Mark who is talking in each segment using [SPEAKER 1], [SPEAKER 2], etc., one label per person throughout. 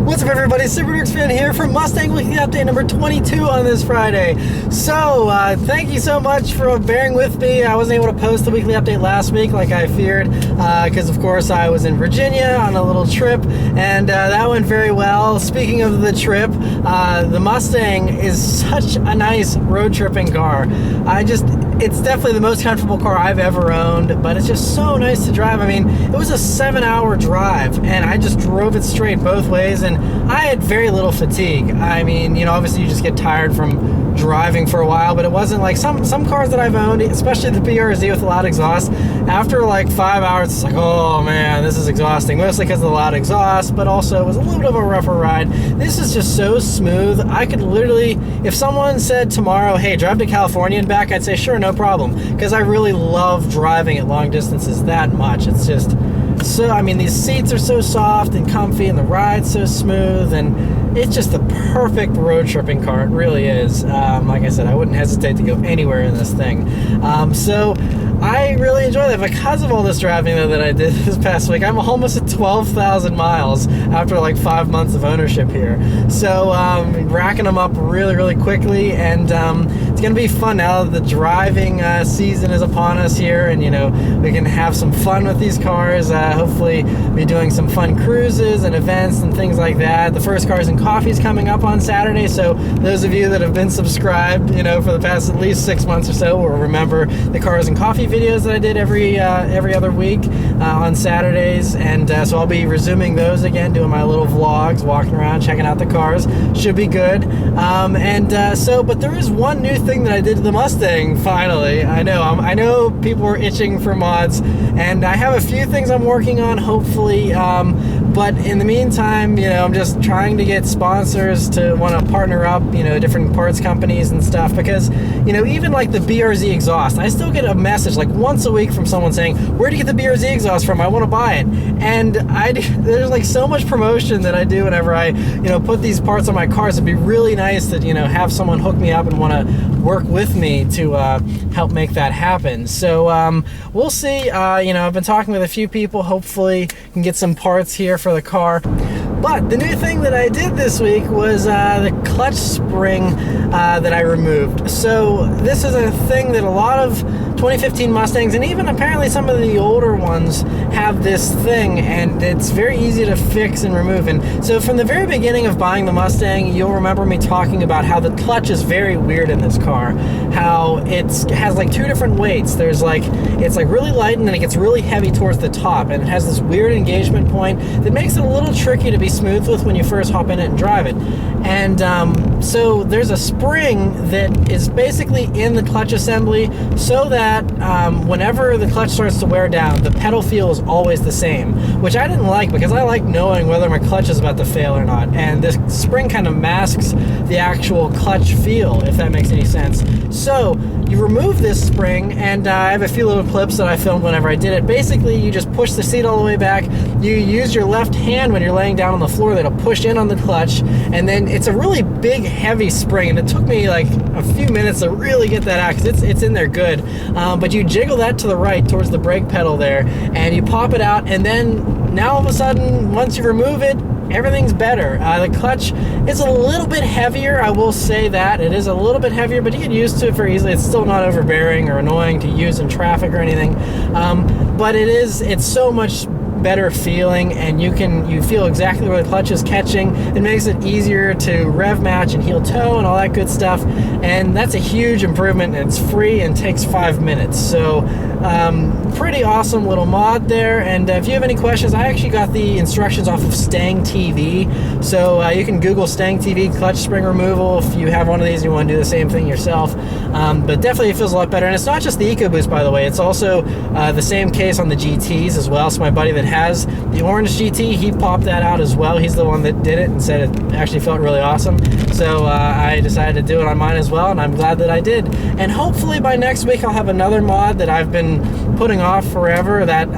[SPEAKER 1] What's up, everybody? Super Dukes fan here from Mustang Weekly Update number 22 on this Friday. So, thank you so much for bearing with me. I wasn't able to post the weekly update last week like I feared, because of course I was in Virginia on a little trip, and that went very well. Speaking of the trip, the Mustang is such a nice road tripping car. It's definitely the most comfortable car I've ever owned, but it's just so nice to drive. I mean, it was a 7-hour drive, and I just drove it straight both ways, and I had very little fatigue. I mean, obviously you just get tired from driving for a while, but it wasn't like some cars that I've owned, especially the BRZ with a loud exhaust. After like 5 hours, it's like, oh man, this is exhausting, mostly because of the loud exhaust, but also it was a little bit of a rougher ride. This is just so smooth. I could literally, if someone said tomorrow, hey, drive to California and back, I'd say, sure, no problem, because I really love driving at long distances that much. It's just so, I mean, these seats are so soft and comfy, and the ride's so smooth, and it's just the perfect road tripping car. It really is. Like I said, I wouldn't hesitate to go anywhere in this thing. So I really enjoy that. Because of all this driving, though, that I did this past week, I'm almost at 12,000 miles after like 5 months of ownership here. So racking them up really, really quickly, and it's going to be fun now that the driving season is upon us here, and we can have some fun with these cars. Hopefully be doing some fun cruises and events and things like that. The first Cars and Coffee is coming up on Saturday, so those of you that have been subscribed, for the past at least 6 months or so will remember the Cars and Coffee videos that I did every other week on Saturdays, and so I'll be resuming those again, doing my little vlogs, walking around, checking out the cars. Should be good. But there is one new thing that I did to the Mustang, finally. I know people were itching for mods, and I have a few things I'm working on, hopefully, but in the meantime, I'm just trying to get sponsors to want to partner up, different parts companies and stuff, because, even like the BRZ exhaust, I still get a message like once a week from someone saying, where do you get the BRZ exhaust from? I want to buy it. And there's like so much promotion that I do whenever I, put these parts on my cars. It'd be really nice that, have someone hook me up and want to work with me to help make that happen. So we'll see. I've been talking with a few people. Hopefully can get some parts here for the car. But the new thing that I did this week was the clutch spring that I removed. So this is a thing that a lot of 2015 Mustangs, and even apparently some of the older ones, have this thing, and it's very easy to fix and remove. And so from the very beginning of buying the Mustang, you'll remember me talking about how the clutch is very weird in this car. How it has like two different weights. It's like really light, and then it gets really heavy towards the top, and it has this weird engagement point that makes it a little tricky to be smooth with when you first hop in it and drive it. And so there's a spring that is basically in the clutch assembly, so that whenever the clutch starts to wear down, the pedal feel is always the same, which I didn't like, because I like knowing whether my clutch is about to fail or not, and this spring kind of masks the actual clutch feel, if that makes any sense. So you remove this spring, and I have a few little clips that I filmed whenever I did it. Basically, you just push the seat all the way back. You use your left hand when you're laying down on the floor that'll push in on the clutch, and then it's a really big, heavy spring, and it took me like a few minutes to really get that out, because it's in there good. But you jiggle that to the right towards the brake pedal there, and you pop it out, and then now all of a sudden, once you remove it, everything's better. The clutch is a little bit heavier, I will say that. It is a little bit heavier, but you get used to it very easily. It's still not overbearing or annoying to use in traffic or anything. But it's so much better feeling, and you feel exactly where the clutch is catching. It makes it easier to rev match and heel toe and all that good stuff, and that's a huge improvement, and it's free and takes 5 minutes. So pretty awesome little mod there. And if you have any questions, I actually got the instructions off of Stang TV, so you can Google Stang TV clutch spring removal if you have one of these and you want to do the same thing yourself. But definitely it feels a lot better, and it's not just the EcoBoost, by the way. It's also the same case on the GTs as well. So my buddy that has the orange GT, he popped that out as well. He's the one that did it and said it actually felt really awesome. So I decided to do it on mine as well, and I'm glad that I did. And hopefully by next week I'll have another mod that I've been putting off forever, that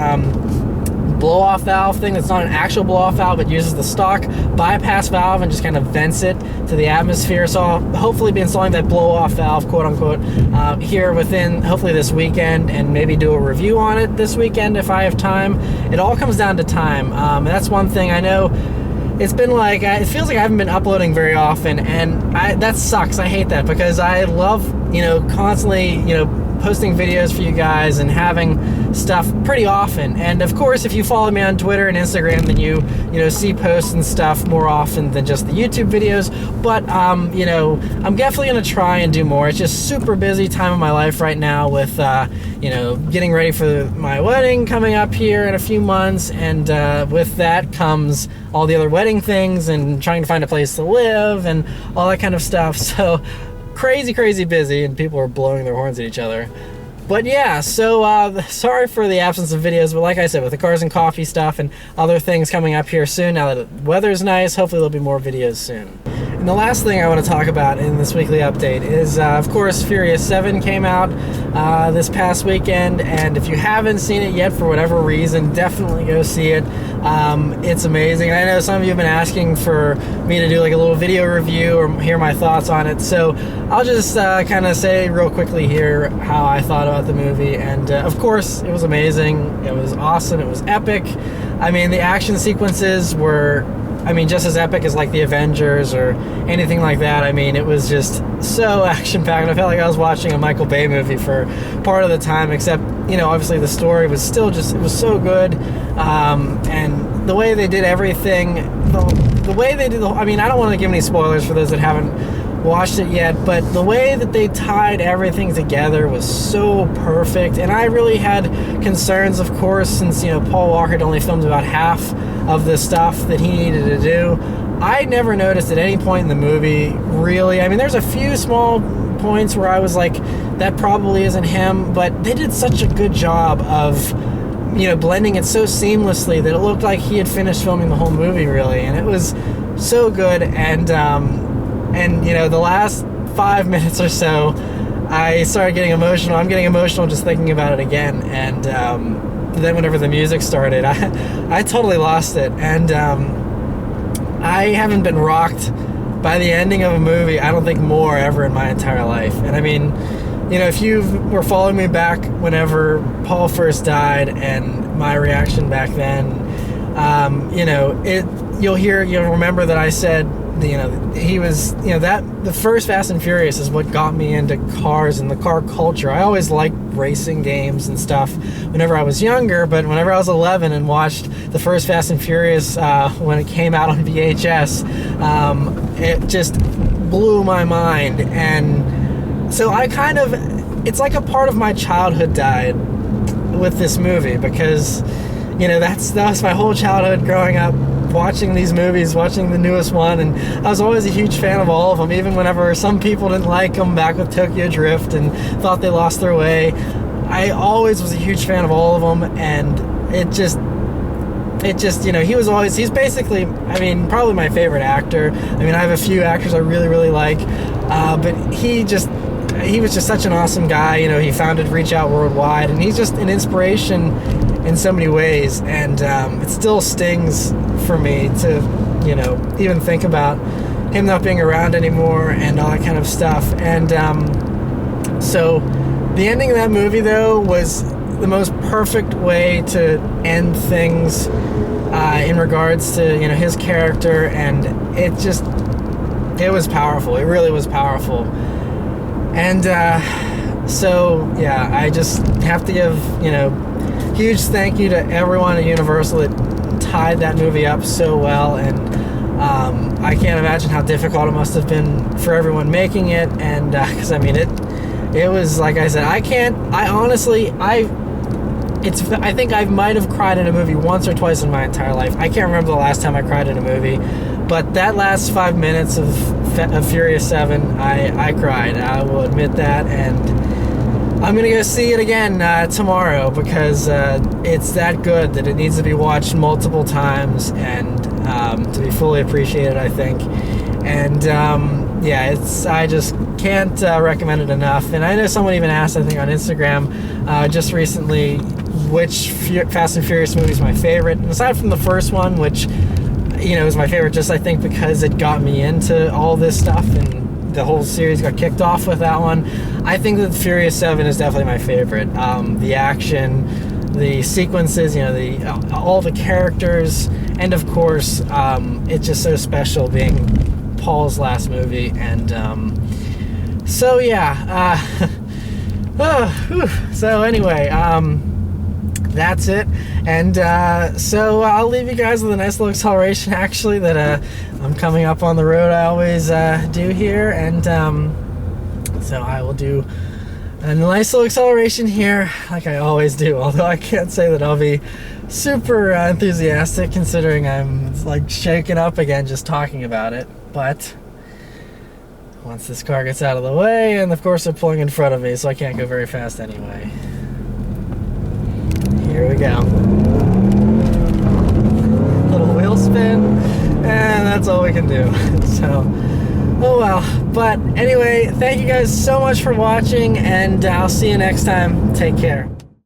[SPEAKER 1] blow-off valve thing that's not an actual blow-off valve, but uses the stock bypass valve and just kind of vents it to the atmosphere. So I'll hopefully be installing that blow-off valve, quote-unquote, here within hopefully this weekend, and maybe do a review on it this weekend if I have time. It all comes down to time. And that's one thing I know it's been like, it feels like I haven't been uploading very often, and that sucks. I hate that because I love, constantly, posting videos for you guys and having stuff pretty often. And of course, if you follow me on Twitter and Instagram, then you see posts and stuff more often than just the YouTube videos. But I'm definitely gonna try and do more. It's just super busy time of my life right now with getting ready for my wedding coming up here in a few months, and with that comes all the other wedding things and trying to find a place to live and all that kind of stuff. So crazy busy, and people are blowing their horns at each other. But yeah, so sorry for the absence of videos, but like I said, with the Cars and Coffee stuff and other things coming up here soon, now that the weather's nice, hopefully there'll be more videos soon. And the last thing I want to talk about in this weekly update is, of course, Furious 7 came out this past weekend, and if you haven't seen it yet for whatever reason, definitely go see it. It's amazing. I know some of you have been asking for me to do like a little video review or hear my thoughts on it, so I'll just kind of say real quickly here how I thought about the movie. And of course, it was amazing. It was awesome. It was epic. I mean, the action sequences were, just as epic as like the Avengers or anything like that. I mean, it was just so action-packed. I felt like I was watching a Michael Bay movie for part of the time, except, obviously the story was still just, it was so good. And the way they did everything, the way they did I don't want to give any spoilers for those that haven't watched it yet, but the way that they tied everything together was so perfect. And I really had concerns, of course, since Paul Walker had only filmed about half of the stuff that he needed to do. I never noticed at any point in the movie, really. There's a few small points where I was like, that probably isn't him, but they did such a good job of blending it so seamlessly that it looked like he had finished filming the whole movie, really. And it was so good. And the last 5 minutes or so, I started getting emotional. I'm getting emotional just thinking about it again. And then whenever the music started, I totally lost it. And I haven't been rocked by the ending of a movie, I don't think, more ever in my entire life. And if you were following me back whenever Paul first died and my reaction back then, you'll remember that I said, he was, that the first Fast and Furious is what got me into cars and the car culture. I always liked racing games and stuff whenever I was younger, but whenever I was 11 and watched the first Fast and Furious when it came out on VHS, it just blew my mind. And so it's like a part of my childhood died with this movie, because that was my whole childhood growing up, watching these movies, watching the newest one, and I was always a huge fan of all of them, even whenever some people didn't like them back with Tokyo Drift and thought they lost their way. I always was a huge fan of all of them, and it just he's basically, probably my favorite actor. I have a few actors I really like, but he was just such an awesome guy. He founded Reach Out Worldwide, and he's just an inspiration in so many ways. And it still stings for me to, even think about him not being around anymore and all that kind of stuff. And so the ending of that movie, though, was the most perfect way to end things in regards to, his character. And it was powerful. It really was powerful. And so yeah, I just have to give huge thank you to everyone at Universal that tied that movie up so well. And I can't imagine how difficult it must have been for everyone making it. And because it was, like I said, I think I might have cried in a movie once or twice in my entire life. I can't remember the last time I cried in a movie, but that last 5 minutes of Furious 7, I cried. I will admit that, and I'm gonna go see it again tomorrow, because it's that good that it needs to be watched multiple times and to be fully appreciated, I think. And I just can't recommend it enough. And I know someone even asked, I think on Instagram just recently, which Fast and Furious movie is my favorite. And aside from the first one, which is my favorite just, I think, because it got me into all this stuff and the whole series got kicked off with that one, I think that Furious 7 is definitely my favorite. The action, the sequences, all the characters, And of course, it's just so special being Paul's last movie. And so yeah, so anyway, that's it. And so I'll leave you guys with a nice little acceleration actually that I'm coming up on the road I always do here. And so I will do a nice little acceleration here like I always do, although I can't say that I'll be super enthusiastic considering I'm like shaken up again just talking about it. But once this car gets out of the way, and of course they're pulling in front of me, so I can't go very fast anyway. Here we go. Little wheel spin, and that's all we can do. So, oh well. But anyway, thank you guys so much for watching, and I'll see you next time. Take care.